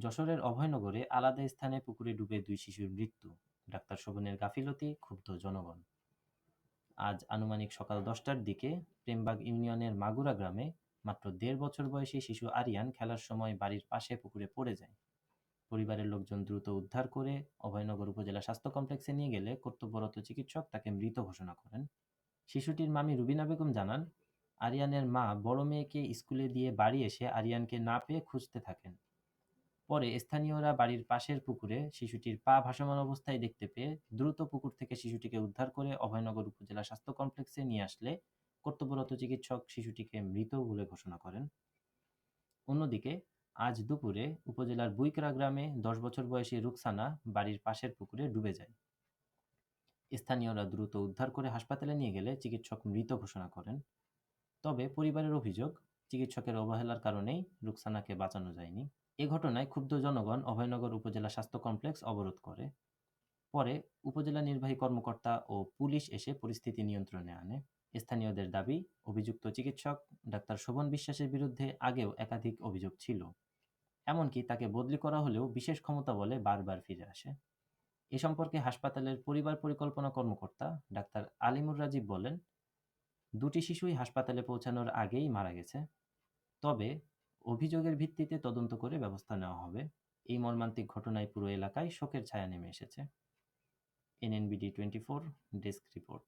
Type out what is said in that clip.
যশোরের অভয়নগরে আলাদা স্থানে পুকুরে ডুবে ২ শিশুর মৃত্যু। ডাক্তার শোভনের গাফিলতি, ক্ষুব্ধ জনগণ। আজ আনুমানিক সকাল ১০টার দিকে প্রেমবাগ ইউনিয়নের মাগুরা গ্রামে মাত্র ১.৫ বছর বয়সী শিশু আরিয়ান খেলার সময় বাড়ির পাশে পুকুরে পড়ে যায়। পরিবারের লোকজন দ্রুত উদ্ধার করে অভয়নগর উপজেলা স্বাস্থ্য কমপ্লেক্সে নিয়ে গেলে কর্তব্যরত চিকিৎসক তাকে মৃত ঘোষণা করেন। শিশুটির মামি রুবিনা বেগম জানান, আরিয়ানের মা বড় মেয়েকে স্কুলে দিয়ে বাড়ি এসে আরিয়ানকে না পেয়ে খুঁজতে থাকেন। পরে স্থানীয়রা বাড়ির পাশের পুকুরে শিশুটির পা ভাসমান অবস্থায় দেখতে পেয়ে দ্রুত পুকুর থেকে শিশুটিকে উদ্ধার করে অভয়নগর উপজেলা স্বাস্থ্য কমপ্লেক্সে নিয়ে আসলে কর্তব্যরত চিকিৎসক শিশুটিকে মৃত বলে ঘোষণা করেন। অন্যদিকে আজ দুপুরে উপজেলার বুইকরা গ্রামে ১০ বছর বয়সী রুকসানা বাড়ির পাশের পুকুরে ডুবে যায়। স্থানীয়রা দ্রুত উদ্ধার করে হাসপাতালে নিয়ে গেলে চিকিৎসক মৃত ঘোষণা করেন। তবে পরিবারের অভিযোগ, চিকিৎসকের অবহেলার কারণেই রুকসানাকে বাঁচানো যায়নি। এ ঘটনায় ক্ষুব্ধ জনগণ অভয়নগর উপজেলা স্বাস্থ্য কমপ্লেক্স অবরোধ করে। পরে উপজেলা নির্বাহী কর্মকর্তা ও পুলিশ এসে পরিস্থিতি নিয়ন্ত্রণে আনে। স্থানীয়দের দাবি, অভিযুক্ত চিকিৎসক ডাক্তার শোভন বিশ্বাসের বিরুদ্ধে আগেও একাধিক অভিযোগ ছিল। এমনকি তাকে বদলি করা হলেও বিশেষ ক্ষমতা বলে বারবার ফিরে আসে। এ সম্পর্কে হাসপাতালের পরিবার পরিকল্পনা কর্মকর্তা ডাক্তার আলিমুর রাজীব বলেন, দুটি শিশুই হাসপাতালে পৌঁছানোর আগেই মারা গেছে। তবে অভিযোগের ভিত্তিতে তদন্ত করে ব্যবস্থা নেওয়া হবে। এই মর্মান্তিক ঘটনায় পুরো এলাকায় শোকের ছায়া নেমে এসেছে। NNBD 24 desk report.